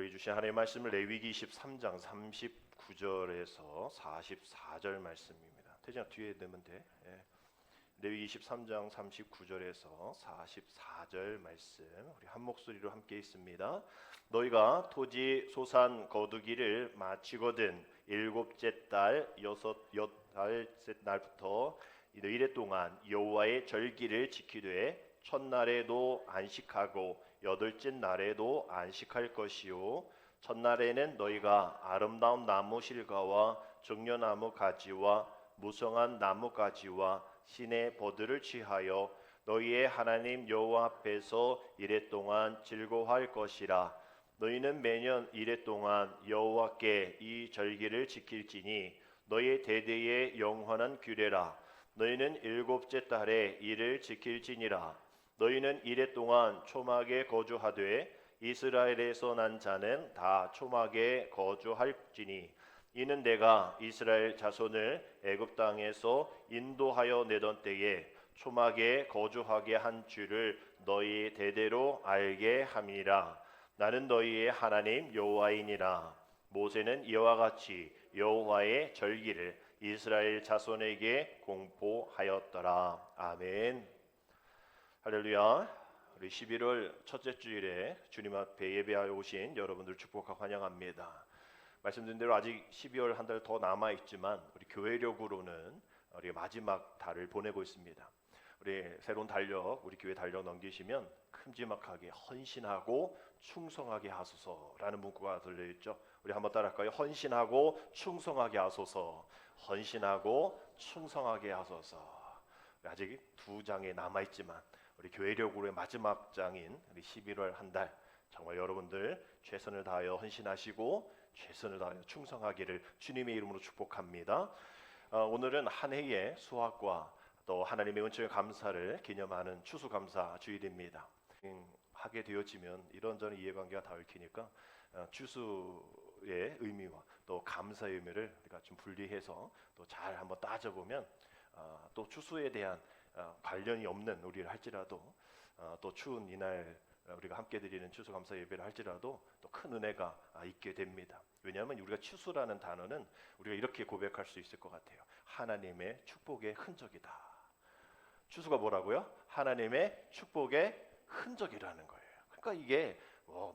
우리 주신 하나님의 말씀을 레위기 23장 39절에서 44절 말씀입니다. 태진아 뒤에 넣으면 돼. 레위기 23장 39절에서 44절 말씀 우리 한 목소리로 함께 읽습니다. 너희가 토지 소산 거두기를 마치거든 일곱째 달 여섯째 날부터 이래 동안 여호와의 절기를 지키되 첫날에도 안식하고 여덟째 날에도 안식할 것이요 첫날에는 너희가 아름다운 나무 실과와 정려나무 가지와 무성한 나무 가지와 신의 버들을 취하여 너희의 하나님 여호와 앞에서 이래 동안 즐거워할 것이라. 너희는 매년 이래 동안 여호와께 이 절기를 지킬지니 너희 대대의 영원한 규례라. 너희는 일곱째 달에 이를 지킬지니라. 너희는 이래 동안 초막에 거주하되 이스라엘에서 난 자는 다 초막에 거주할지니 이는 내가 이스라엘 자손을 애굽 땅에서 인도하여 내던 때에 초막에 거주하게 한 줄을 너희 대대로 알게 함이라. 나는 너희의 하나님 여호와이니라. 모세는 이와 같이 여호와의 절기를 이스라엘 자손에게 공포하였더라. 아멘. 할렐루야. 우리 11월 첫째 주일에 주님 앞에 예배하여 오신 여러분들 축복하고 환영합니다. 말씀드린 대로 아직 12월 한 달 더 남아 있지만 우리 교회력으로는 우리 마지막 달을 보내고 있습니다. 우리 새로운 달력, 우리 교회 달력 넘기시면 큼지막하게 헌신하고 충성하게 하소서라는 문구가 들려 있죠. 우리 한번 따라할까요? 헌신하고 충성하게 하소서. 헌신하고 충성하게 하소서. 아직 두 장에 남아 있지만 우리 교회력으로의 마지막 장인 우리 11월 한 달 정말 여러분들 최선을 다하여 헌신하시고 최선을 다하여 충성하기를 주님의 이름으로 축복합니다. 오늘은 한 해의 수확과 또 하나님의 은총의 감사를 기념하는 추수감사 주일입니다. 하게 되어지면 이런저런 이해관계가 다 얽히니까 추수의 의미와 또 감사의 의미를 우리가 좀 분리해서 또 잘 한번 따져보면 또 추수에 대한 관련이 없는 우리를 할지라도 또 추운 이날 우리가 함께 드리는 추수감사 예배를 할지라도 또 큰 은혜가 있게 됩니다. 왜냐하면 우리가 추수라는 단어는 우리가 이렇게 고백할 수 있을 것 같아요. 하나님의 축복의 흔적이다. 추수가 뭐라고요? 하나님의 축복의 흔적이라는 거예요. 그러니까 이게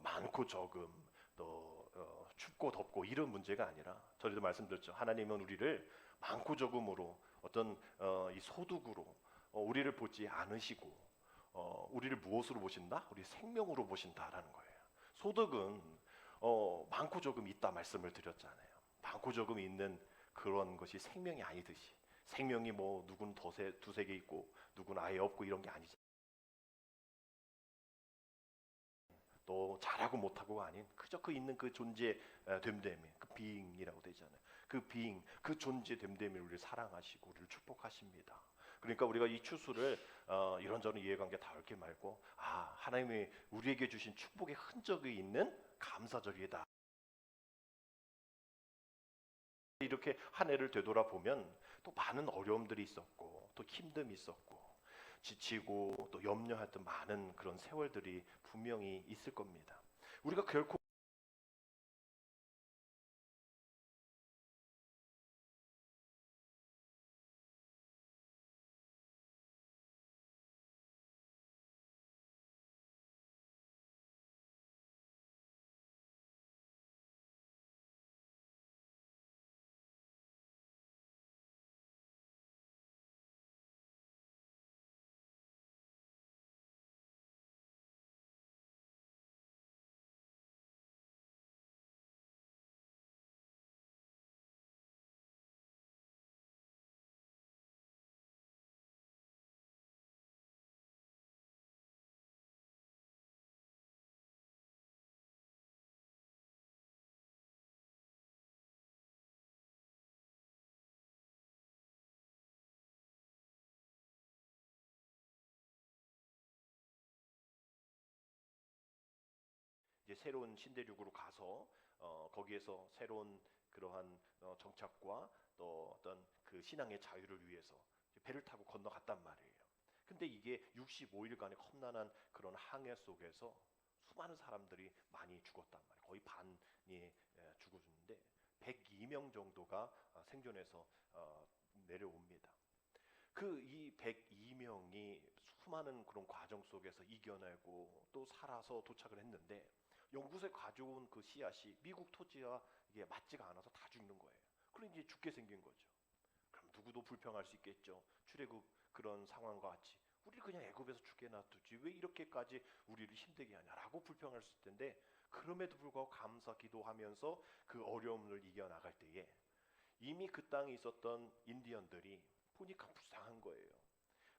많고 적음 또 춥고 덥고 이런 문제가 아니라 저희도 말씀드렸죠. 하나님은 우리를 많고 적음으로 어떤 이 소득으로 우리를 보지 않으시고 우리를 무엇으로 보신다? 우리 생명으로 보신다라는 거예요. 소득은 많고 적음이 있다 말씀을 드렸잖아요. 많고 적음이 있는 그런 것이 생명이 아니듯이 생명이 뭐 누군 두세 개 있고 누군 아예 없고 이런 게 아니죠. 또 잘하고 못하고가 아닌 그저 그 있는 그 존재 됨됨이 그 being이라고 되잖아요. 그 being, 그 존재 됨됨이 우리를 사랑하시고 우리를 축복하십니다. 그러니까 우리가 이 추수를 이런저런 이해관계 다 얽히 말고 하나님이 우리에게 주신 축복의 흔적이 있는 감사절이다. 이렇게 한 해를 되돌아보면 또 많은 어려움들이 있었고 또 힘듦이 있었고 지치고 또 염려했던 많은 그런 세월들이 분명히 있을 겁니다. 우리가 결코 이제 새로운 신대륙으로 가서 거기에서 새로운 그러한 정착과 또 어떤 그 신앙의 자유를 위해서 배를 타고 건너갔단 말이에요. 근데 이게 65일간의 험난한 그런 항해 속에서 수많은 사람들이 많이 죽었단 말이에요. 거의 반이 죽었는데 102명 정도가 생존해서 내려옵니다. 그 이 102명이 수많은 그런 과정 속에서 이겨내고 또 살아서 도착을 했는데 영국에서 가져온 그 씨앗이 미국 토지와 이게 맞지가 않아서 다 죽는 거예요. 그럼 이제 죽게 생긴 거죠. 그럼 누구도 불평할 수 있겠죠. 출애굽 그런 상황과 같이 우리 그냥 애굽에서 죽게 놔두지 왜 이렇게까지 우리를 힘들게 하냐라고 불평할 수 있을 텐데, 그럼에도 불구하고 감사 기도하면서 그 어려움을 이겨나갈 때에 이미 그 땅에 있었던 인디언들이 보니까 불쌍한 거예요.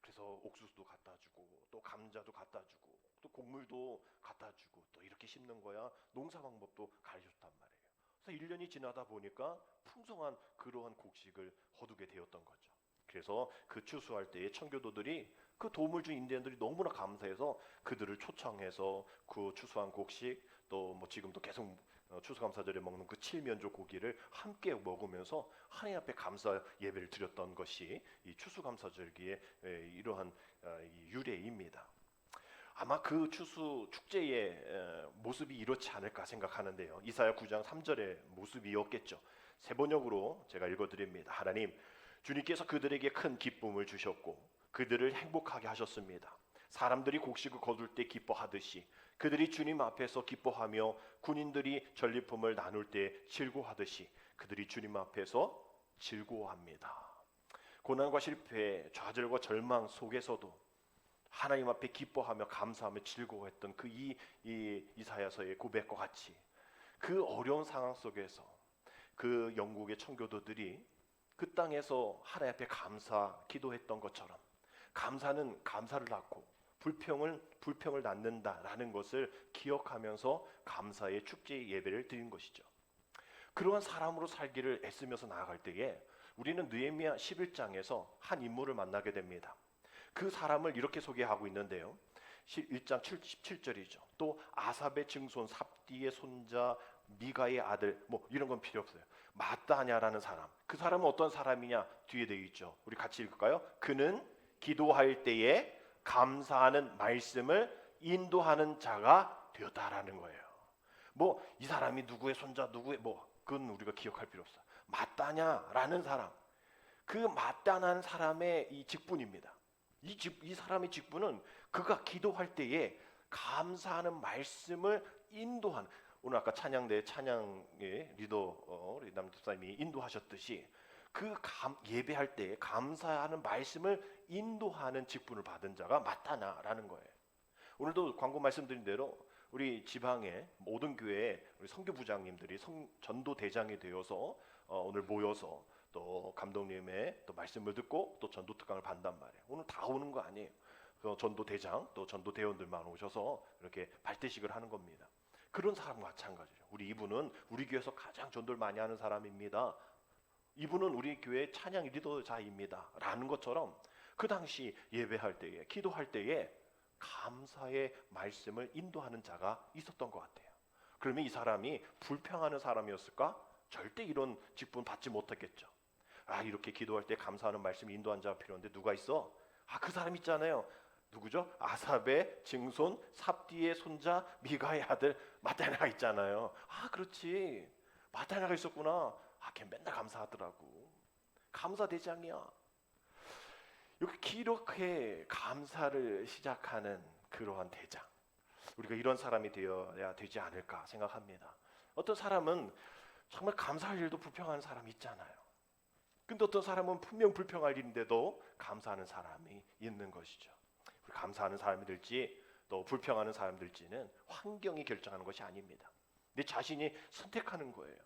그래서 옥수수도 갖다 주고 또 감자도 갖다 주고 또 곡물도 갖다 주고 또 이렇게 심는 거야 농사 방법도 가르쳐줬단 말이에요. 그래서 1년이 지나다 보니까 풍성한 그러한 곡식을 거두게 되었던 거죠. 그래서 그 추수할 때에 청교도들이 그 도움을 준 인디언들이 너무나 감사해서 그들을 초청해서 그 추수한 곡식 또 뭐 지금도 계속 추수감사절에 먹는 그 칠면조 고기를 함께 먹으면서 하나님 앞에 감사 예배를 드렸던 것이 이 추수감사절기의 이러한 이 유래입니다. 아마 그 추수 축제의 모습이 이렇지 않을까 생각하는데요. 이사야 9장 3절의 모습이었겠죠. 세 번역으로 제가 읽어드립니다. 하나님, 주님께서 그들에게 큰 기쁨을 주셨고 그들을 행복하게 하셨습니다. 사람들이 곡식을 거둘 때 기뻐하듯이 그들이 주님 앞에서 기뻐하며 군인들이 전리품을 나눌 때 즐거워하듯이 그들이 주님 앞에서 즐거워합니다. 고난과 실패, 좌절과 절망 속에서도 하나님 앞에 기뻐하며 감사하며 즐거워했던 그 이사야서의 고백과 같이 그 어려운 상황 속에서 그 영국의 청교도들이 그 땅에서 하나님 앞에 감사 기도했던 것처럼 감사는 감사를 낳고 불평을 낳는다라는 것을 기억하면서 감사의 축제 예배를 드린 것이죠. 그러한 사람으로 살기를 애쓰면서 나아갈 때에 우리는 느헤미야 11장에서 한 인물을 만나게 됩니다. 그 사람을 이렇게 소개하고 있는데요. 1장 17절이죠. 또 아삽의 증손 삽디의 손자 미가의 아들, 뭐 이런 건 필요 없어요. 마따냐라는 사람. 그 사람은 어떤 사람이냐? 뒤에 되어 있죠. 우리 같이 읽을까요? 그는 기도할 때에 감사하는 말씀을 인도하는 자가 되었다라는 거예요. 뭐 이 사람이 누구의 손자 누구의 뭐 그건 우리가 기억할 필요 없어. 마따냐라는 사람, 그 마따냐는 사람의 이 직분입니다. 이 사람의 직분은 그가 기도할 때에 감사하는 말씀을 인도하는, 오늘 아까 찬양대 찬양의 리더 우리 남집사님이 인도하셨듯이 그 예배할 때 감사하는 말씀을 인도하는 직분을 받은 자가 마따냐라는 거예요. 오늘도 광고 말씀드린 대로 우리 지방의 모든 교회에 우리 선교부장님들이 전도 대장이 되어서 오늘 모여서 또 감독님의 또 말씀을 듣고 또 전도 특강을 받단 말이에요. 오늘 다 오는 거 아니에요. 그 전도 대장 또 전도 대원들만 오셔서 이렇게 발대식을 하는 겁니다. 그런 사람과 마찬가지죠. 우리 이분은 우리 교회에서 가장 전도를 많이 하는 사람입니다. 이분은 우리 교회 찬양 리더자입니다. 라는 것처럼 그 당시 예배할 때에 기도할 때에 감사의 말씀을 인도하는 자가 있었던 것 같아요. 그러면 이 사람이 불평하는 사람이었을까? 절대 이런 직분 받지 못했겠죠. 이렇게 기도할 때 감사하는 말씀 인도한 자가 필요한데 누가 있어? 그 사람 있잖아요. 누구죠? 아삽의 증손 삽디의 손자 미가의 아들 마따냐가 있잖아요. 그렇지. 마따냐가 있었구나. 걔 맨날 감사하더라고. 감사대장이야. 이렇게 이렇게 감사를 시작하는 그러한 대장, 우리가 이런 사람이 되어야 되지 않을까 생각합니다. 어떤 사람은 정말 감사할 일도 불평하는 사람이 있잖아요. 근데 어떤 사람은 분명 불평할 일인데도 감사하는 사람이 있는 것이죠. 우리 감사하는 사람이 될지 또 불평하는 사람 될지는 환경이 결정하는 것이 아닙니다. 내 자신이 선택하는 거예요.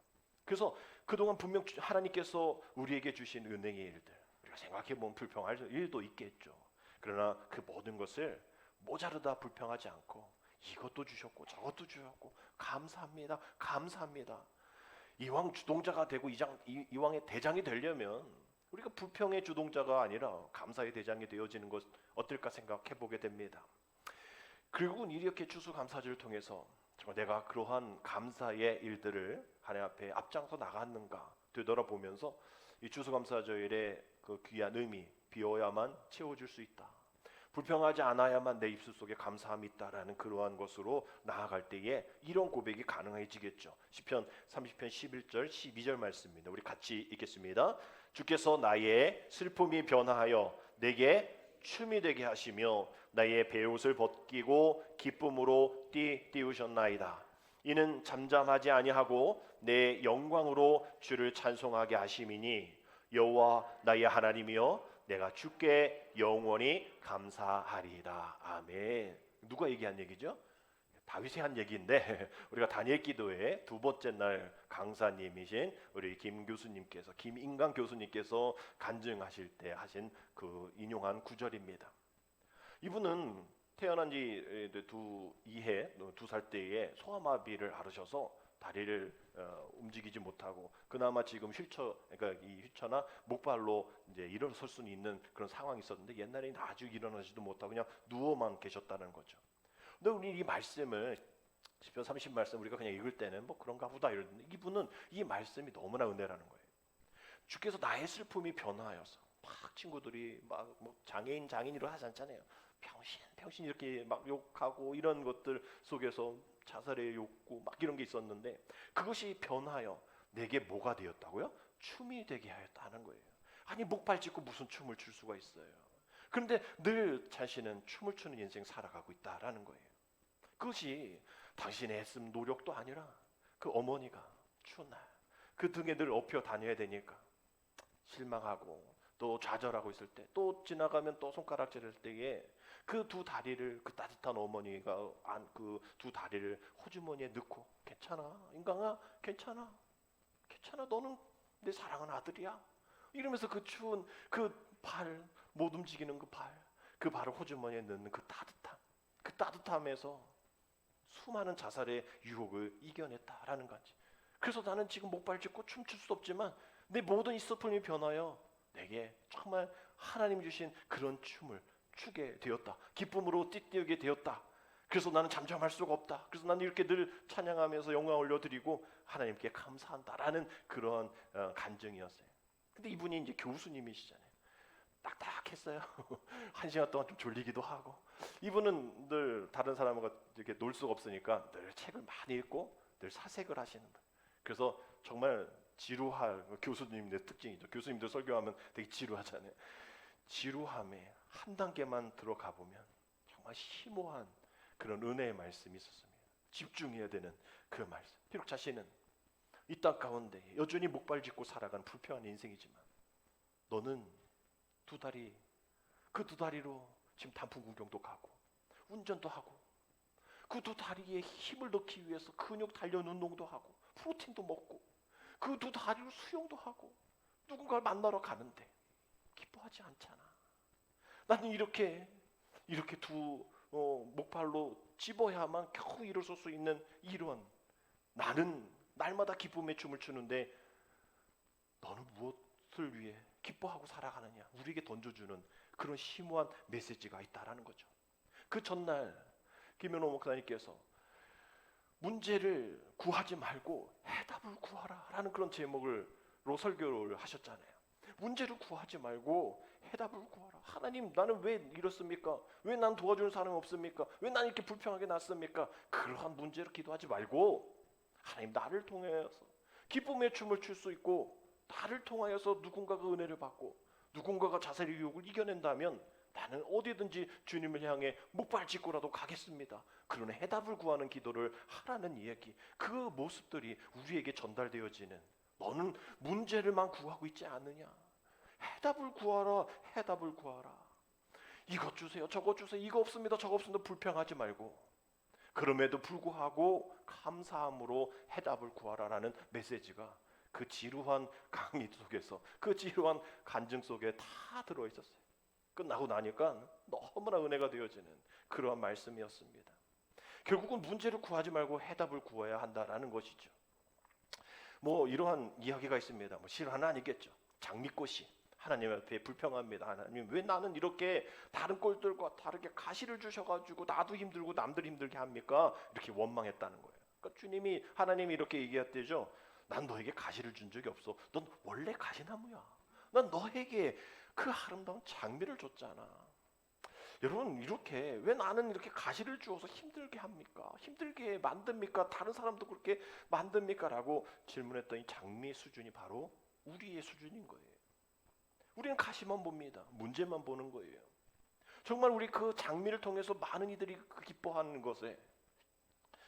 그래서 그동안 분명 하나님께서 우리에게 주신 은혜의 일들, 우리가 생각해보면 불평할 일도 있겠죠. 그러나 그 모든 것을 모자르다 불평하지 않고 이것도 주셨고 저것도 주셨고 감사합니다. 감사합니다. 이왕 주동자가 되고 이왕의 대장이 되려면 우리가 불평의 주동자가 아니라 감사의 대장이 되어지는 것 어떨까 생각해보게 됩니다. 결국은 이렇게 추수감사절을 통해서 정말 내가 그러한 감사의 일들을 하나님 앞에 앞장서 나갔는가 되돌아보면서 이 추수감사절의 그 귀한 의미, 비워야만 채워줄 수 있다. 불평하지 않아야만 내 입술 속에 감사함이 있다라는 그러한 것으로 나아갈 때에 이런 고백이 가능해지겠죠. 시편 30편 11절 12절 말씀입니다. 우리 같이 읽겠습니다. 주께서 나의 슬픔이 변화하여 내게 춤이 되게 하시며 나의 베옷을 벗기고 기쁨으로 띄우셨나이다. 이는 잠잠하지 아니하고 내 영광으로 주를 찬송하게 하심이니 여호와 나의 하나님이여 내가 주께 영원히 감사하리이다. 아멘. 누가 얘기한 얘기죠? 다윗이 한 얘기인데 우리가 다니엘 기도회 두 번째 날 강사님이신 우리 김 교수님께서 김인강 교수님께서 간증하실 때 하신 그 인용한 구절입니다. 이분은 태어난 지 두 살 때에 소아마비를 앓으셔서 다리를 움직이지 못하고 그나마 지금 그러니까 이 휠체어나 목발로 이제 일어설 수는 있는 그런 상황이 있었는데 옛날에는 아주 일어나지도 못하고 그냥 누워만 계셨다는 거죠. 근데 우리 이 말씀을 시편 30 말씀 우리가 그냥 읽을 때는 뭐 그런가 보다 이러는데 이분은 이 말씀이 너무나 은혜라는 거예요. 주께서 나의 슬픔이 변화하여서 막 친구들이 막 뭐 장인이라고 하지 않잖아요. 평신 이렇게 막 욕하고 이런 것들 속에서 자살의 욕구 막 이런 게 있었는데 그것이 변하여 내게 뭐가 되었다고요? 춤이 되게 하였다는 거예요. 아니 목발 짚고 무슨 춤을 출 수가 있어요. 그런데 늘 자신은 춤을 추는 인생 살아가고 있다라는 거예요. 그것이 당신의 애씀 노력도 아니라 그 어머니가 추운 날 그 등에 늘 업혀 다녀야 되니까 실망하고 또 좌절하고 있을 때 또 지나가면 또 손가락질할 때에 그 두 다리를 그 따뜻한 어머니가 그 두 다리를 호주머니에 넣고 괜찮아 인강아 괜찮아 너는 내 사랑하는 아들이야 이러면서 그 추운 그 발 못 움직이는 그 발을 호주머니에 넣는 그 따뜻함에서 수많은 자살의 유혹을 이겨냈다라는 거지. 그래서 나는 지금 목발 짚고 춤출 수 없지만 내 모든 이 슬픔이 변하여 내게 정말 하나님 주신 그런 춤을 추게 되었다. 기쁨으로 띠띠우게 되었다. 그래서 나는 잠잠할 수가 없다. 그래서 나는 이렇게 늘 찬양하면서 영광 올려드리고 하나님께 감사한다라는 그런 간증이었어요. 근데 이분이 이제 교수님이시잖아요. 딱딱했어요. 한 시간 동안 좀 졸리기도 하고 이분은 늘 다른 사람과 이렇게 놀 수가 없으니까 늘 책을 많이 읽고 늘 사색을 하시는 분. 그래서 정말 지루할 교수님들의 특징이죠. 교수님들 설교하면 되게 지루하잖아요. 지루함에 한 단계만 들어가 보면 정말 심오한 그런 은혜의 말씀이 있었습니다. 집중해야 되는 그 말씀. 비록 자신은 이 땅 가운데 여전히 목발 짚고 살아가는 불평한 인생이지만 너는 그 두 다리로 지금 단풍 구경도 가고 운전도 하고 그 두 다리에 힘을 넣기 위해서 근육 단련 운동도 하고 프로틴도 먹고 그 두 다리로 수영도 하고 누군가를 만나러 가는데 기뻐하지 않잖아. 나는 이렇게 목발로 집어야만 겨우 일어설 수 있는 이런 나는 날마다 기쁨의 춤을 추는데 너는 무엇을 위해 기뻐하고 살아가느냐. 우리에게 던져주는 그런 심오한 메시지가 있다라는 거죠. 그 전날 김현호 목사님께서 문제를 구하지 말고 해답을 구하라 라는 그런 제목으로 설교를 하셨잖아요. 문제를 구하지 말고 해답을 구하라. 하나님 나는 왜 이렇습니까? 왜 난 도와주는 사람이 없습니까? 왜 난 이렇게 불평하게 났습니까? 그러한 문제를 기도하지 말고 하나님 나를 통해서 기쁨의 춤을 출 수 있고 나를 통하여서 누군가가 은혜를 받고 누군가가 자살의 유혹을 이겨낸다면 나는 어디든지 주님을 향해 목발 짚고라도 가겠습니다. 그러나 해답을 구하는 기도를 하라는 이야기. 그 모습들이 우리에게 전달되어지는 너는 문제를만 구하고 있지 않느냐. 해답을 구하라. 해답을 구하라. 이것 주세요. 저것 주세요. 이거 없습니다. 저거 없습니다. 불평하지 말고 그럼에도 불구하고 감사함으로 해답을 구하라라는 메시지가 그 지루한 강의 속에서 그 지루한 간증 속에 다 들어있었어요. 끝나고 나니까 너무나 은혜가 되어지는 그러한 말씀이었습니다. 결국은 문제를 구하지 말고 해답을 구해야 한다라는 것이죠. 뭐 이러한 이야기가 있습니다. 뭐 실화는 아니겠죠. 장미꽃이 하나님 앞에 불평합니다. 하나님 왜 나는 이렇게 다른 꼴들과 다르게 가시를 주셔가지고 나도 힘들고 남들 힘들게 합니까? 이렇게 원망했다는 거예요. 그러니까 주님이 하나님이 이렇게 얘기했대죠. 난 너에게 가시를 준 적이 없어. 넌 원래 가시나무야. 난 너에게 그 아름다운 장미를 줬잖아. 여러분, 이렇게 왜 나는 이렇게 가시를 주어서 힘들게 합니까? 힘들게 만듭니까? 다른 사람도 그렇게 만듭니까? 라고 질문했더니 장미 수준이 바로 우리의 수준인 거예요. 우리는 가시만 봅니다. 문제만 보는 거예요. 정말 우리 그 장미를 통해서 많은 이들이 그 기뻐하는 것에,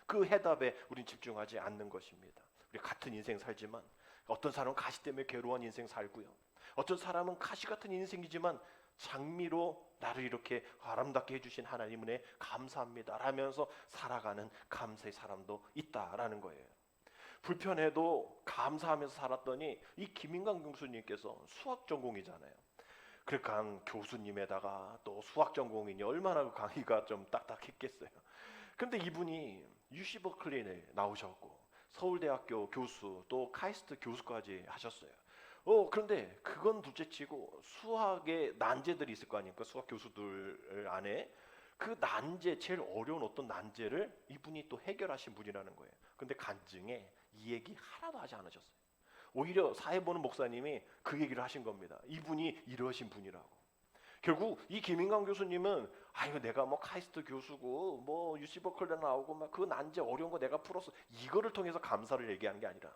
그 해답에 우린 집중하지 않는 것입니다. 우리 같은 인생 살지만 어떤 사람은 가시 때문에 괴로운 인생 살고요. 어떤 사람은 가시 같은 인생이지만 장미로 나를 이렇게 아름답게 해주신 하나님 은혜 감사합니다 라면서 살아가는 감사의 사람도 있다라는 거예요. 불편해도 감사하면서 살았더니 이 김인강 교수님께서 수학 전공이잖아요. 그러니까 교수님에다가 또 수학 전공이니 얼마나 그 강의가 좀 딱딱했겠어요. 근데 이분이 UC 버클리에 나오셨고 서울대학교 교수 또 카이스트 교수까지 하셨어요. 그런데 그건 둘째치고 수학의 난제들이 있을 거 아닙니까? 수학 교수들 안에 그 난제, 제일 어려운 어떤 난제를 이분이 또 해결하신 분이라는 거예요. 근데 간증에 이 얘기 하나도 하지 않으셨어요. 오히려 사회 보는 목사님이 그 얘기를 하신 겁니다. 이분이 이러신 분이라고. 결국 이 김인강 교수님은 이거 내가 뭐 카이스트 교수고 뭐 UC 버클리 나오고 막 그 난제 어려운 거 내가 풀었어, 이거를 통해서 감사를 얘기하는 게 아니라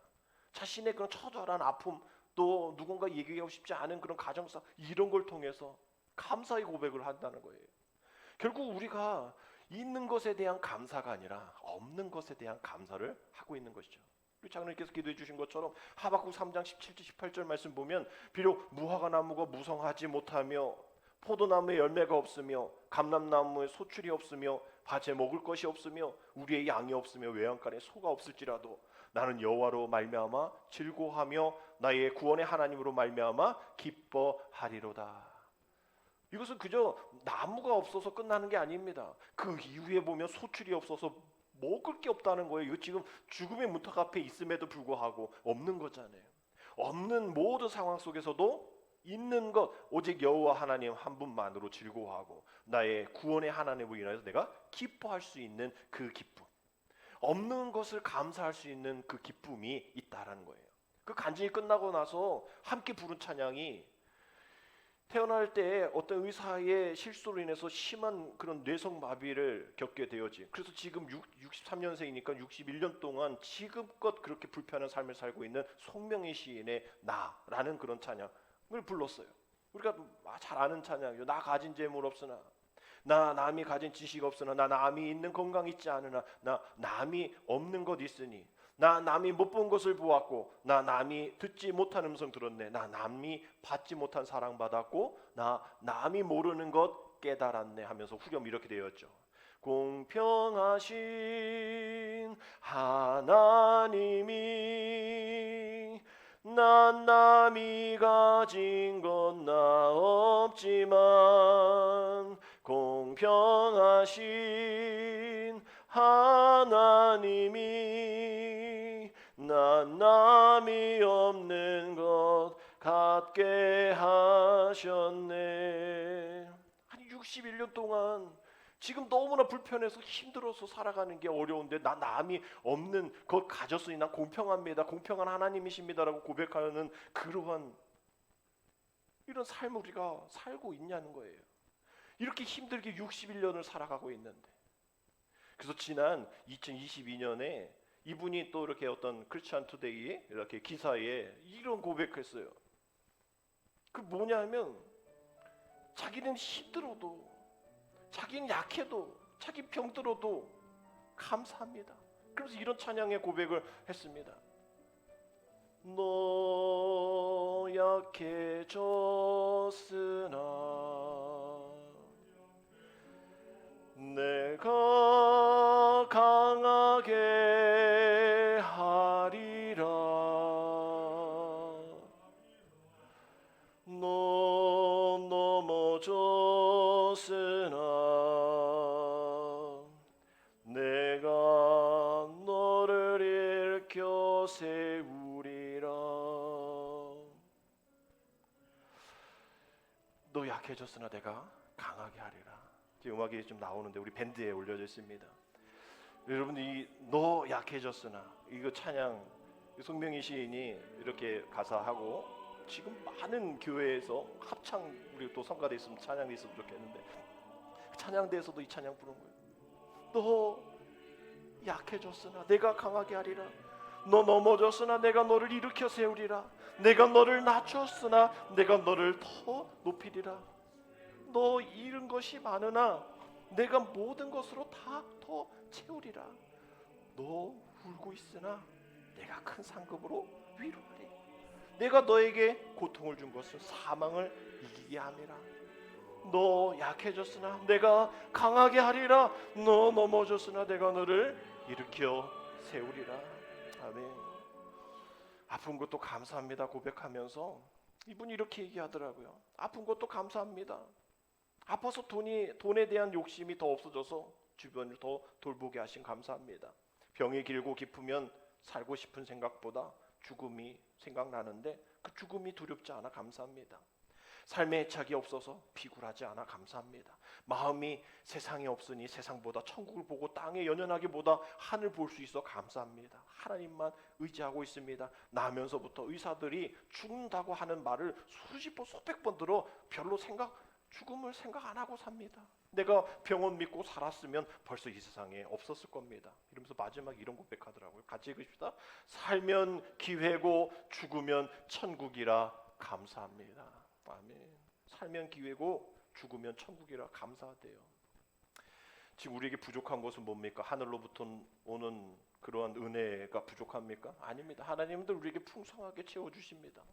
자신의 그런 처절한 아픔, 또 누군가 얘기하고 싶지 않은 그런 가정사, 이런 걸 통해서 감사의 고백을 한다는 거예요. 결국 우리가 있는 것에 대한 감사가 아니라 없는 것에 대한 감사를 하고 있는 것이죠. 우리 장로님께서 기도해 주신 것처럼 하박국 3장 17절 18절 말씀 보면 비록 무화과 나무가 무성하지 못하며 포도나무에 열매가 없으며 감람나무에 소출이 없으며 밭에 먹을 것이 없으며 우리의 양이 없으며 외양간에 소가 없을지라도 나는 여호와로 말미암아 즐거워하며 나의 구원의 하나님으로 말미암아 기뻐하리로다. 이것은 그저 나무가 없어서 끝나는 게 아닙니다. 그 이후에 보면 소출이 없어서 먹을 게 없다는 거예요. 이거 지금 죽음의 문턱 앞에 있음에도 불구하고 없는 거잖아요. 없는 모든 상황 속에서도 있는 것 오직 여호와 하나님 한 분만으로 즐거워하고 나의 구원의 하나님으로 인하여서 내가 기뻐할 수 있는 그 기쁨, 없는 것을 감사할 수 있는 그 기쁨이 있다라는 거예요. 그 간증이 끝나고 나서 함께 부른 찬양이 태어날 때 어떤 의사의 실수로 인해서 심한 그런 뇌성마비를 겪게 되었지. 그래서 지금 63년생이니까 61년 동안 지금껏 그렇게 불편한 삶을 살고 있는 송명희 시인의 나라는 그런 찬양을 불렀어요. 우리가 잘 아는 찬양이죠. 나 가진 재물 없으나, 나 남이 가진 지식 없으나, 나 남이 있는 건강 있지 않으나, 나 남이 없는 것 있으니, 나 남이 못 본 것을 보았고, 나 남이 듣지 못한 음성 들었네, 나 남이 받지 못한 사랑 받았고, 나 남이 모르는 것 깨달았네 하면서 후렴 이렇게 되었죠. 공평하신 하나님이 난 남이 가진 건 나 없지만 공평하신 하나님이 난 남이 없는 것 갖게 하셨네. 한 61년 동안 지금 너무나 불편해서 힘들어서 살아가는 게 어려운데 나 남이 없는 것 가졌으니 난 공평합니다, 공평한 하나님이십니다라고 고백하는 그러한 이런 삶을 우리가 살고 있냐는 거예요. 이렇게 힘들게 61년을 살아가고 있는데. 그래서 지난 2022년에 이분이 또 이렇게 어떤 크리스천 투데이에 이렇게 기사에 이런 고백했어요. 그 뭐냐면 자기는 힘들어도, 자기는 약해도, 자기 병들어도 감사합니다. 그래서 이런 찬양의 고백을 했습니다. 너 약해졌으나 내가 강하게 하리라. 너 넘어졌으나 내가 너를 일으켜 세우리라. 너 약해졌으나 내가 강하게 하리라. 지금 음악이 좀 나오는데 우리 밴드에 올려져 있습니다. 여러분이 너 약해졌으나 이거 찬양 송명희 시인이 이렇게 가사하고 지금 많은 교회에서 합창 우리 또 성가대 있으면 찬양이 있으면 좋겠는데 찬양대에서도 이 찬양 부른 거예요. 너 약해졌으나 내가 강하게 하리라. 너 넘어졌으나 내가 너를 일으켜 세우리라. 내가 너를 낮췄으나 내가 너를 더 높이리라. 너 잃은 것이 많으나 내가 모든 것으로 다 더 채우리라. 너 울고 있으나 내가 큰 상급으로 위로하리. 내가 너에게 고통을 준 것은 사망을 이기게 함이라. 너 약해졌으나 내가 강하게 하리라. 너 넘어졌으나 내가 너를 일으켜 세우리라. 아멘. 아픈 것도 감사합니다 고백하면서 이분이 이렇게 얘기하더라고요. 아픈 것도 감사합니다. 아파서 돈에 대한 욕심이 더 없어져서 주변을 더 돌보게 하신 감사합니다. 병이 길고 깊으면 살고 싶은 생각보다 죽음이 생각나는데 그 죽음이 두렵지 않아 감사합니다. 삶에 애착이 없어서 비굴하지 않아 감사합니다. 마음이 세상에 없으니 세상보다 천국을 보고 땅에 연연하기보다 하늘 볼 수 있어 감사합니다. 하나님만 의지하고 있습니다. 나면서부터 의사들이 죽는다고 하는 말을 수십 번 수백 번 들어 별로 죽음을 생각 안 하고 삽니다. 내가 병원 믿고 살았으면 벌써 이 세상에 없었을 겁니다. 이러면서 마지막 이런 고백하더라고요. 같이 읽읍시다. 살면 기회고 죽으면 천국이라 감사합니다. 아멘. 살면 기회고 죽으면 천국이라 감사하대요. 지금 우리에게 부족한 것은 뭡니까? 하늘로부터 오는 그러한 은혜가 부족합니까? 아닙니다. 하나님들 우리에게 풍성하게 채워주십니다.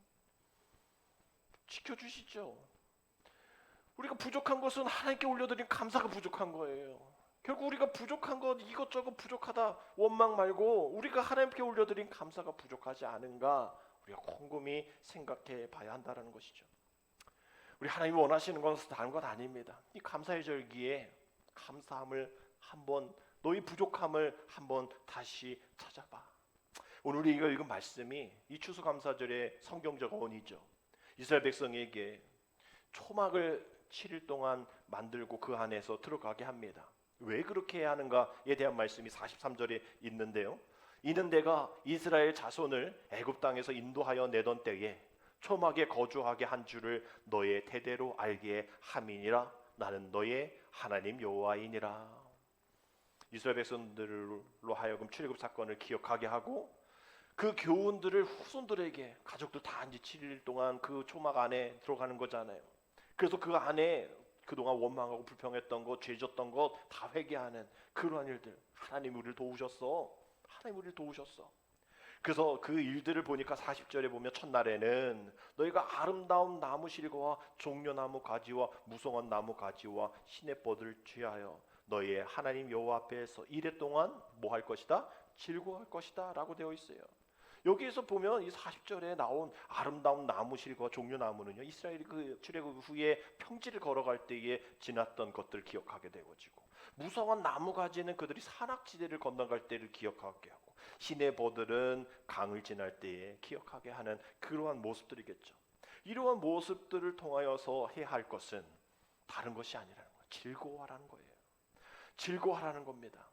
지켜주시죠. 우리가 부족한 것은 하나님께 올려드린 감사가 부족한 거예요. 결국 우리가 부족한 것 이것저것 부족하다 원망 말고 우리가 하나님께 올려드린 감사가 부족하지 않은가 우리가 곰곰이 생각해 봐야 한다는 것이죠. 우리 하나님이 원하시는 것은 다른 것 아닙니다. 이 감사의 절기에 감사함을 한번 너희 부족함을 한번 다시 찾아봐. 오늘 우리가 읽은 말씀이 이 추수감사절의 성경적 어원이죠. 이스라엘 백성에게 초막을 7일 동안 만들고 그 안에서 들어가게 합니다. 왜 그렇게 해야 하는가에 대한 말씀이 43절에 있는데요. 이는 내가 이스라엘 자손을 애굽 땅에서 인도하여 내던 때에 초막에 거주하게 한 줄을 너의 대대로 알게 함이니라. 나는 너의 하나님 여호와이니라. 이스라엘 백성들로 하여금 출애굽 사건을 기억하게 하고 그 교훈들을 후손들에게 가족들 다 이제 7일 동안 그 초막 안에 들어가는 거잖아요. 그래서 그 안에 그동안 원망하고 불평했던 것, 죄졌던 것 다 회개하는 그러한 일들. 하나님 우리를 도우셨어. 하나님 우리를 도우셨어. 그래서 그 일들을 보니까 40절에 보면 첫날에는 너희가 아름다운 나무 실과와 종려나무 가지와 무성한 나무 가지와 시냇버들 취하여 너희의 하나님 여호와 앞에서 이래 동안 뭐 할 것이다? 즐거워할 것이다 라고 되어 있어요. 여기에서 보면 이 40절에 나온 아름다운 나무 실과 종려나무는요, 이스라엘이 그 출애굽 후에 평지를 걸어갈 때에 지났던 것들을 기억하게 되어지고, 무성한 나무 가지는 그들이 산악지대를 건너갈 때를 기억하게 하고, 시내버들은 강을 지날 때에 기억하게 하는 그러한 모습들이겠죠. 이러한 모습들을 통하여서 해야 할 것은 다른 것이 아니라는 거예요. 즐거워하라는 거예요. 즐거워하라는 겁니다.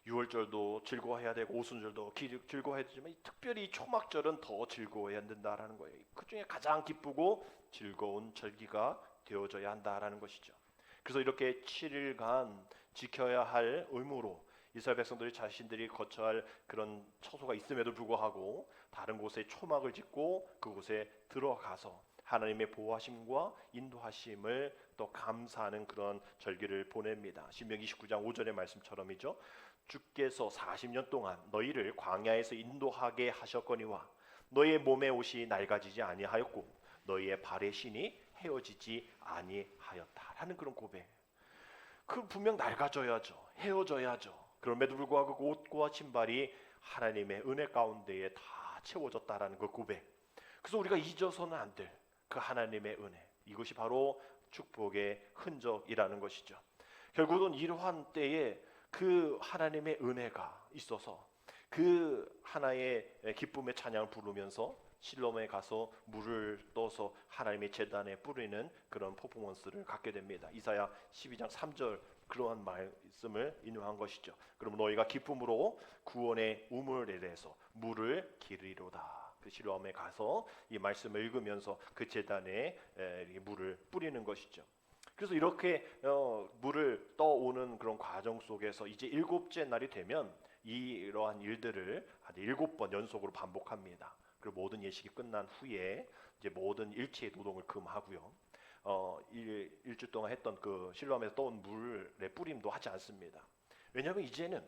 6월절도 즐거워해야 되고 오순절도 즐거워해야 되지만 특별히 이 초막절은 더 즐거워해야 된다라는 거예요. 그 중에 가장 기쁘고 즐거운 절기가 되어져야 한다라는 것이죠. 그래서 이렇게 7일간 지켜야 할 의무로 이스라엘 백성들이 자신들이 거쳐야 할 그런 처소가 있음에도 불구하고 다른 곳에 초막을 짓고 그곳에 들어가서 하나님의 보호하심과 인도하심을 또 감사하는 그런 절기를 보냅니다. 신명기 29장 5절의 말씀처럼이죠. 주께서 40년 동안 너희를 광야에서 인도하게 하셨거니와 너희의 몸의 옷이 낡아지지 아니하였고 너희의 발의 신이 헤어지지 아니하였다라는 그런 고백. 그 분명 낡아져야죠. 헤어져야죠. 그럼에도 불구하고 그 옷과 신발이 하나님의 은혜 가운데에 다 채워졌다라는 그 고백. 그래서 우리가 잊어서는 안 될 그 하나님의 은혜. 이것이 바로 축복의 흔적이라는 것이죠. 결국은 이러한 때에 그 하나님의 은혜가 있어서 그 하나의 기쁨의 찬양을 부르면서 실로에 가서 물을 떠서 하나님의 제단에 뿌리는 그런 퍼포먼스를 갖게 됩니다. 이사야 12장 3절 그러한 말씀을 인용한 것이죠. 그럼 너희가 기쁨으로 구원의 우물에 대해서 물을 기르리로다. 그 실로암에 가서 이 말씀을 읽으면서 그 제단에 물을 뿌리는 것이죠. 그래서 이렇게 물을 떠오는 그런 과정 속에서 이제 일곱째 날이 되면 이러한 일들을 한 7번 연속으로 반복합니다. 그리고 모든 예식이 끝난 후에 이제 모든 일체의 노동을 금하고요. 일주 동안 했던 그 실로암에서 떠온 물의 뿌림도 하지 않습니다. 왜냐하면 이제는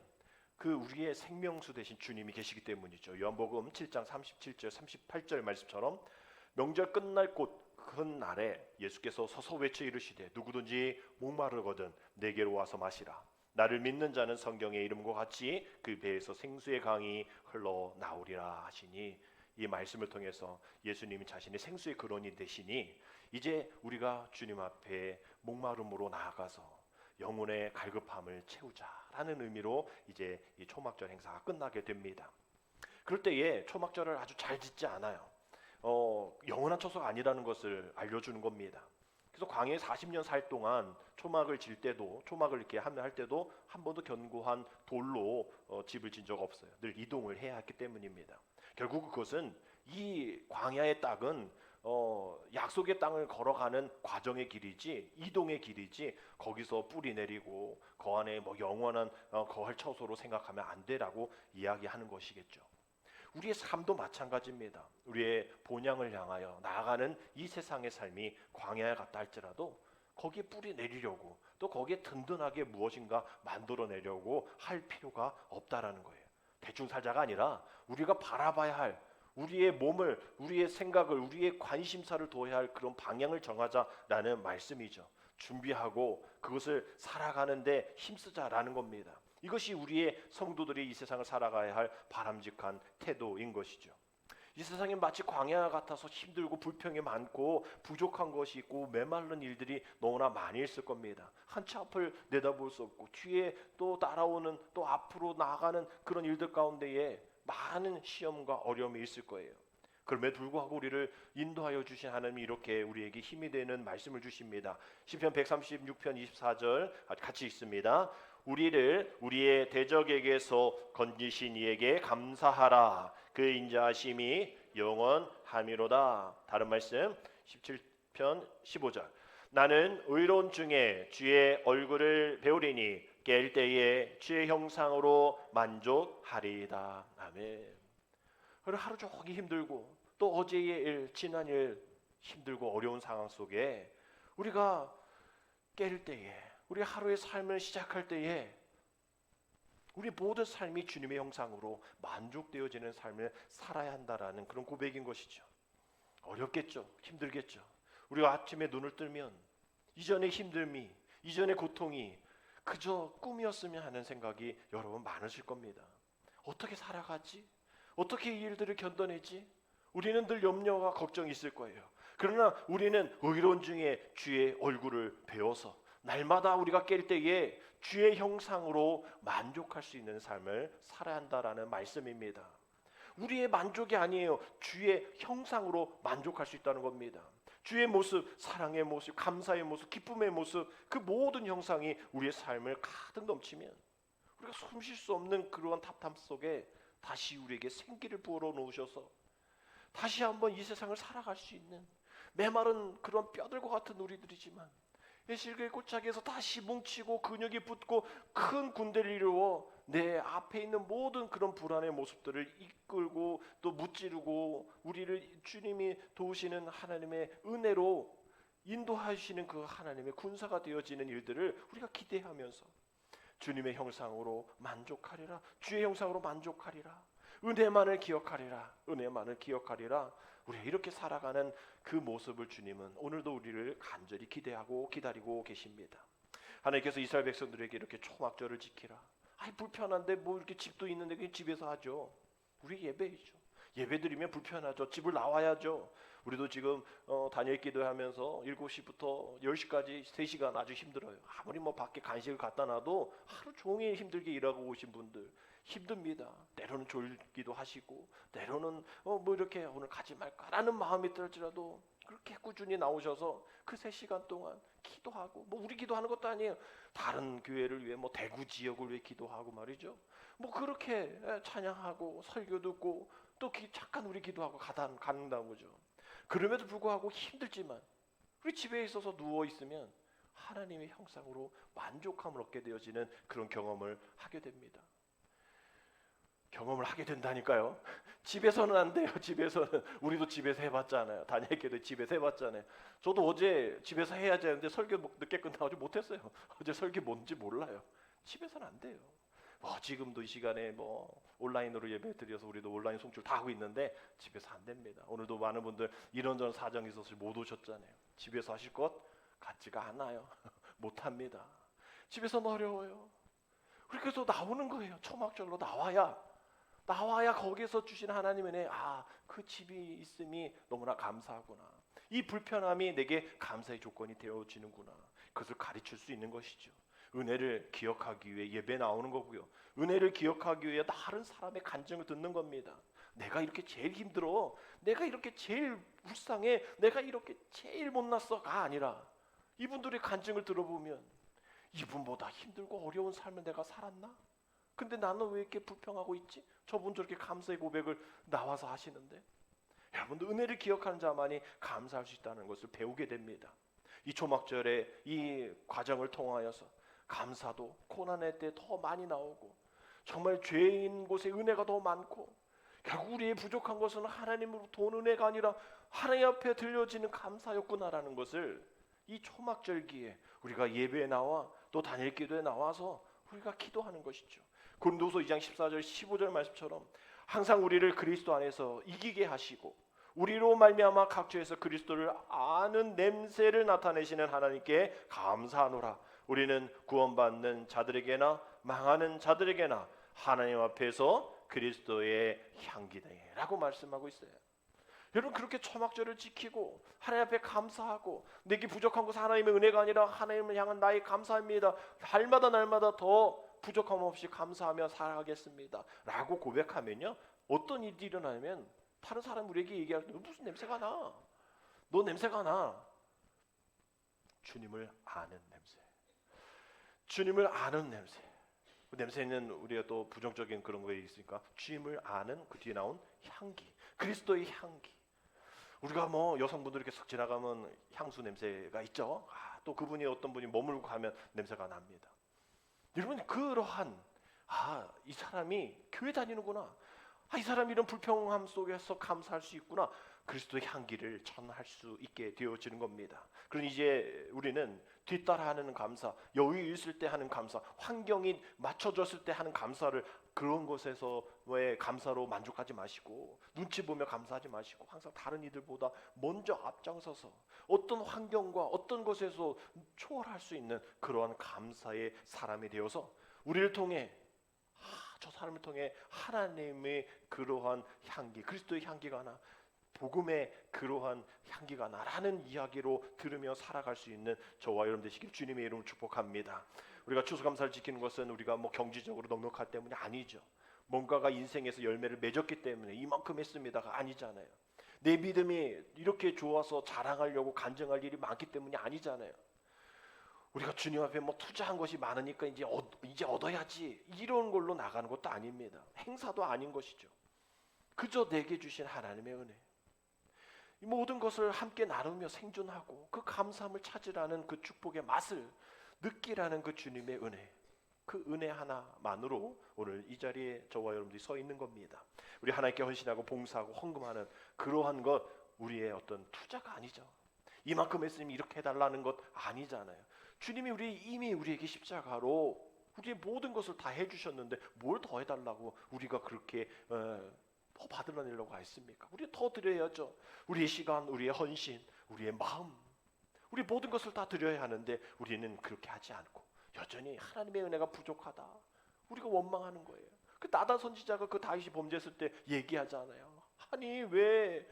그 우리의 생명수 대신 주님이 계시기 때문이죠. 요한복음 7장 37절 38절 말씀처럼 명절 끝날 곧 그 날에 예수께서 서서 외쳐 이르시되 누구든지 목마르거든 내게로 와서 마시라. 나를 믿는 자는 성경의 이름과 같이 그 배에서 생수의 강이 흘러나오리라 하시니, 이 말씀을 통해서 예수님이 자신이 생수의 근원이 되시니 이제 우리가 주님 앞에 목마름으로 나아가서 영혼의 갈급함을 채우자라는 의미로 이제 이 초막절 행사가 끝나게 됩니다. 그럴 때에 초막절을 아주 잘 짓지 않아요. 영원한 처소가 아니라는 것을 알려주는 겁니다. 그래서 광야에 40년 살 동안 초막을 질 때도, 초막을 이렇게 할 때도 한 번도 견고한 돌로 집을 진 적 없어요. 늘 이동을 해야 했기 때문입니다. 결국 그것은 이 광야의 땅은 약속의 땅을 걸어가는 과정의 길이지, 이동의 길이지, 거기서 뿌리 내리고 그 안에 뭐 영원한 거할 처소로 생각하면 안 되라고 이야기하는 것이겠죠. 우리의 삶도 마찬가지입니다. 우리의 본향을 향하여 나아가는 이 세상의 삶이 광야에 같다 할지라도 거기에 뿌리 내리려고, 또 거기에 든든하게 무엇인가 만들어내려고 할 필요가 없다라는 거예요. 대충 살자가 아니라 우리가 바라봐야 할, 우리의 몸을, 우리의 생각을, 우리의 관심사를 둬야 할 그런 방향을 정하자라는 말씀이죠. 준비하고 그것을 살아가는데 힘쓰자라는 겁니다. 이것이 우리의 성도들이 이 세상을 살아가야 할 바람직한 태도인 것이죠. 이 세상이 마치 광야 같아서 힘들고 불평이 많고 부족한 것이 있고 메마른 일들이 너무나 많이 있을 겁니다. 한치 앞을 내다볼 수 없고 뒤에 또 따라오는, 또 앞으로 나아가는 그런 일들 가운데에 많은 시험과 어려움이 있을 거예요. 그럼에도 불구하고 우리를 인도하여 주신 하나님이 이렇게 우리에게 힘이 되는 말씀을 주십니다. 시편 136편 24절 같이 읽습니다. 우리를 우리의 대적에게서 건지신 이에게 감사하라. 그의 인자하심이 영원함이로다. 다른 말씀 17편 15절. 나는 의로운 중에 주의 얼굴을 배우리니 깰 때에 주의 형상으로 만족하리이다. 아멘. 하루 종일 힘들고 또 어제의 일, 지난 일 힘들고 어려운 상황 속에 우리가 깰 때에, 우리 하루의 삶을 시작할 때에 우리 모든 삶이 주님의 형상으로 만족되어지는 삶을 살아야 한다라는 그런 고백인 것이죠. 어렵겠죠. 힘들겠죠. 우리가 아침에 눈을 뜨면 이전의 힘듦이, 이전의 고통이 그저 꿈이었으면 하는 생각이 여러분 많으실 겁니다. 어떻게 살아가지? 어떻게 이 일들을 견뎌내지? 우리는 늘 염려와 걱정이 있을 거예요. 그러나 우리는 의로운 중에 주의 얼굴을 배워서 날마다 우리가 깰 때에 주의 형상으로 만족할 수 있는 삶을 살아야 한다라는 말씀입니다. 우리의 만족이 아니에요. 주의 형상으로 만족할 수 있다는 겁니다. 주의 모습, 사랑의 모습, 감사의 모습, 기쁨의 모습, 그 모든 형상이 우리의 삶을 가득 넘치면 우리가 숨 쉴 수 없는 그러한 답답 속에 다시 우리에게 생기를 부어 놓으셔서 다시 한번 이 세상을 살아갈 수 있는, 메마른 그런 뼈들과 같은 우리들이지만 예실의 골짜기에서 다시 뭉치고 근육이 붙고 큰 군대를 이루어 내 앞에 있는 모든 그런 불안의 모습들을 이끌고 또 무찌르고 우리를 주님이 도우시는 하나님의 은혜로 인도하시는 그 하나님의 군사가 되어지는 일들을 우리가 기대하면서 주님의 형상으로 만족하리라, 주의 형상으로 만족하리라, 은혜만을 기억하리라, 은혜만을 기억하리라. 우리가 이렇게 살아가는 그 모습을 주님은 오늘도 우리를 간절히 기대하고 기다리고 계십니다. 하나님께서 이스라엘 백성들에게 이렇게 초막절을 지키라. 아이 불편한데 뭐 이렇게 집도 있는데 그냥 집에서 하죠. 우리 예배이죠. 예배드리면 불편하죠. 집을 나와야죠. 우리도 지금 다니엘 기도하면서 7시부터 10시까지 3시간 아주 힘들어요. 아무리 뭐 밖에 간식을 갖다 놔도 하루 종일 힘들게 일하고 오신 분들 힘듭니다. 때로는 졸기도 하시고 때로는 뭐 이렇게 오늘 가지 말까라는 마음이 들지라도 그렇게 꾸준히 나오셔서 그 3시간 동안 기도하고, 뭐 우리 기도하는 것도 아니에요. 다른 교회를 위해 뭐 대구 지역을 위해 기도하고 말이죠. 뭐 그렇게 찬양하고 설교 듣고 또 잠깐 우리 기도하고 가는 거죠. 그럼에도 불구하고 힘들지만 우리 집에 있어서 누워 있으면 하나님의 형상으로 만족함을 얻게 되어지는 그런 경험을 하게 됩니다. 경험을 하게 된다니까요. 집에서는 안 돼요. 집에서는 우리도 집에서 해봤잖아요. 다니엘교도 집에서 해봤잖아요. 저도 어제 집에서 해야지 하는데 설교 늦게 끝나가지고 못했어요. 어제 설교 뭔지 몰라요. 집에서는 안 돼요. 지금도 이 시간에 온라인으로 예배 드려서 우리도 온라인 송출 다 하고 있는데 집에서 안 됩니다. 오늘도 많은 분들 이런저런 사정이 있어서 못 오셨잖아요. 집에서 하실 것 같지가 않아요. 못합니다. 집에서는 어려워요. 그래서 나오는 거예요. 초막절로 나와야 거기에서 주신 하나님의 은혜, 그 집이 있음이 너무나 감사하구나. 이 불편함이 내게 감사의 조건이 되어지는구나. 그것을 가르칠 수 있는 것이죠. 은혜를 기억하기 위해 예배 나오는 거고요. 은혜를 기억하기 위해 다른 사람의 간증을 듣는 겁니다. 내가 이렇게 제일 힘들어, 내가 이렇게 제일 불쌍해, 내가 이렇게 제일 못났어가 아니라 이분들의 간증을 들어보면 이분보다 힘들고 어려운 삶을 내가 살았나? 근데 나는 왜 이렇게 불평하고 있지? 저분 저렇게 감사의 고백을 나와서 하시는데, 여러분도 은혜를 기억하는 자만이 감사할 수 있다는 것을 배우게 됩니다. 이 초막절의 이 과정을 통하여서 감사도 고난의 때 더 많이 나오고, 정말 죄인 곳에 은혜가 더 많고, 결국 우리의 부족한 것은 하나님으로부터 온 은혜가 아니라 하나님 앞에 들려지는 감사였구나라는 것을 이 초막절기에 우리가 예배에 나와 또 다니엘 기도에 나와서 우리가 기도하는 것이죠. 고린도서 2장 14절 15절 말씀처럼 항상 우리를 그리스도 안에서 이기게 하시고 우리로 말미암아 각처에서 그리스도를 아는 냄새를 나타내시는 하나님께 감사하노라. 우리는 구원받는 자들에게나 망하는 자들에게나 하나님 앞에서 그리스도의 향기다라고 말씀하고 있어요. 여러분, 그렇게 초막절을 지키고 하나님 앞에 감사하고 내게 부족한 것은 하나님의 은혜가 아니라 하나님을 향한 나의 감사입니다. 날마다 더 부족함 없이 감사하며 살아가겠습니다 라고 고백하면요, 어떤 일이 일어나냐면 다른 사람 우리에게 얘기할 때 무슨 냄새가 나? 너 냄새가 나. 주님을 아는 냄새. 주님을 아는 냄새. 그 냄새는 우리가 또 부정적인 그런 거에 있으니까 주님을 아는 그 뒤에 나온 향기, 그리스도의 향기. 우리가 여성분들 이렇게 쓱 지나가면 향수 냄새가 있죠. 또 그분이 어떤 분이 머물고 가면 냄새가 납니다. 여러분, 그러한 이 사람이 교회 다니는구나. 이 사람이 이런 불평함 속에서 감사할 수 있구나. 그리스도의 향기를 전할 수 있게 되어지는 겁니다. 그럼 이제 우리는 뒤따라하는 감사, 여유 있을 때 하는 감사, 환경이 맞춰졌을 때 하는 감사를 그런 것에서의 감사로 만족하지 마시고 눈치 보며 감사하지 마시고 항상 다른 이들보다 먼저 앞장서서 어떤 환경과 어떤 것에서 초월할 수 있는 그러한 감사의 사람이 되어서 우리를 통해 저 사람을 통해 하나님의 그러한 향기, 그리스도의 향기가 나, 복음의 그러한 향기가 나라는 이야기로 들으며 살아갈 수 있는 저와 여러분 되시길 주님의 이름으로 축복합니다. 우리가 추수감사를 지키는 것은 우리가 경제적으로 넉넉하기 때문이 아니죠. 뭔가가 인생에서 열매를 맺었기 때문에 이만큼 했습니다가 아니잖아요. 내 믿음이 이렇게 좋아서 자랑하려고 간증할 일이 많기 때문이 아니잖아요. 우리가 주님 앞에 투자한 것이 많으니까 이제 얻어야지 이런 걸로 나가는 것도 아닙니다. 행사도 아닌 것이죠. 그저 내게 주신 하나님의 은혜, 이 모든 것을 함께 나누며 생존하고 그 감사함을 찾으라는 그 축복의 맛을 느끼라는 그 주님의 은혜, 그 은혜 하나만으로 오늘 이 자리에 저와 여러분들이 서 있는 겁니다. 우리 하나님께 헌신하고 봉사하고 헌금하는 그러한 것 우리의 어떤 투자가 아니죠. 이만큼 했으면 이렇게 해달라는 것 아니잖아요. 주님이 이미 우리에게 십자가로 우리의 모든 것을 다 해주셨는데 뭘 더 해달라고 우리가 그렇게 더 받으려고 했습니까? 우리 더 드려야죠. 우리의 시간, 우리의 헌신, 우리의 마음, 우리 모든 것을 다 드려야 하는데 우리는 그렇게 하지 않고 여전히 하나님의 은혜가 부족하다, 우리가 원망하는 거예요. 그 나단 선지자가 그 다윗이 범죄했을 때 얘기하잖아요. 아니 왜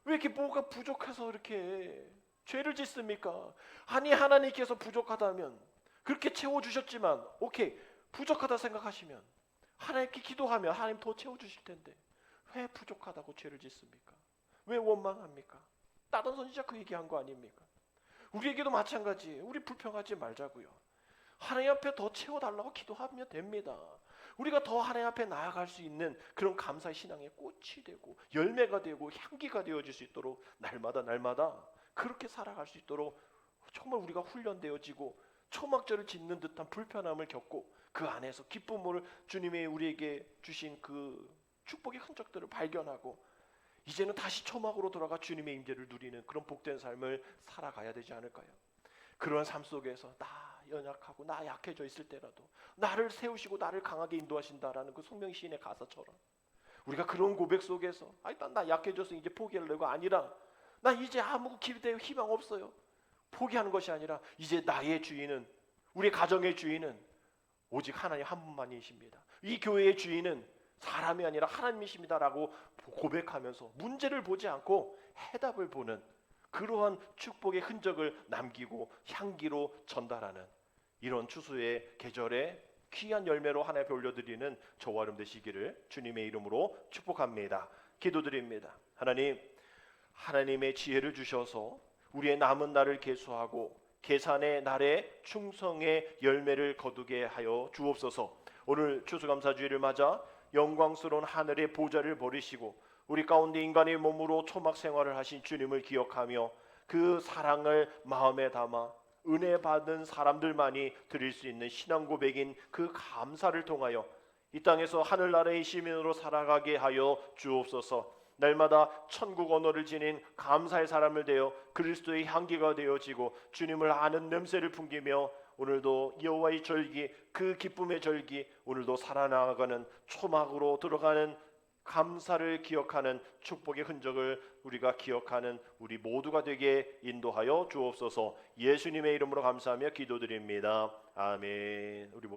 이렇게 뭐가 부족해서 이렇게 죄를 짓습니까? 아니 하나님께서 부족하다면 그렇게 채워주셨지만 오케이, 부족하다 생각하시면 하나님께 기도하면 하나님 더 채워주실 텐데 왜 부족하다고 죄를 짓습니까? 왜 원망합니까? 나단 선지자 그 얘기한 거 아닙니까? 우리에게도 마찬가지. 우리 불평하지 말자고요. 하나님 앞에 더 채워달라고 기도하면 됩니다. 우리가 더 하나님 앞에 나아갈 수 있는 그런 감사의 신앙의 꽃이 되고 열매가 되고 향기가 되어질 수 있도록 날마다 그렇게 살아갈 수 있도록 정말 우리가 훈련되어지고 초막절을 짓는 듯한 불편함을 겪고 그 안에서 기쁨을 주님이 우리에게 주신 그 축복의 흔적들을 발견하고 이제는 다시 초막으로 돌아가 주님의 임재를 누리는 그런 복된 삶을 살아가야 되지 않을까요? 그런 삶 속에서 나 연약하고 나 약해져 있을 때라도 나를 세우시고 나를 강하게 인도하신다라는 그 송명 시인의 가사처럼 우리가 그런 고백 속에서 일단 나 약해져서 이제 포기하려고 아니라 나 이제 아무 기대 희망 없어요. 포기하는 것이 아니라 이제 나의 주인은 우리 가정의 주인은 오직 하나님 한 분만이십니다. 이 교회의 주인은 사람이 아니라 하나님이십니다라고 고백하면서 문제를 보지 않고 해답을 보는 그러한 축복의 흔적을 남기고 향기로 전달하는 이런 추수의 계절에 귀한 열매로 하나님께 올려드리는 저와 여러분 되시기를 주님의 이름으로 축복합니다. 기도드립니다. 하나님, 하나님의 지혜를 주셔서 우리의 남은 날을 계수하고 계산의 날에 충성의 열매를 거두게 하여 주옵소서. 오늘 추수감사주일을 맞아 영광스러운 하늘의 보좌를 버리시고 우리 가운데 인간의 몸으로 초막 생활을 하신 주님을 기억하며 그 사랑을 마음에 담아 은혜 받은 사람들만이 드릴 수 있는 신앙 고백인 그 감사를 통하여 이 땅에서 하늘나라의 시민으로 살아가게 하여 주옵소서. 날마다 천국 언어를 지닌 감사의 사람을 되어 그리스도의 향기가 되어지고 주님을 아는 냄새를 풍기며 오늘도 여호와의 절기 그 기쁨의 절기 오늘도 살아나가는 초막으로 들어가는 감사를 기억하는 축복의 흔적을 우리가 기억하는 우리 모두가 되게 인도하여 주옵소서. 예수님의 이름으로 감사하며 기도드립니다. 아멘. 우리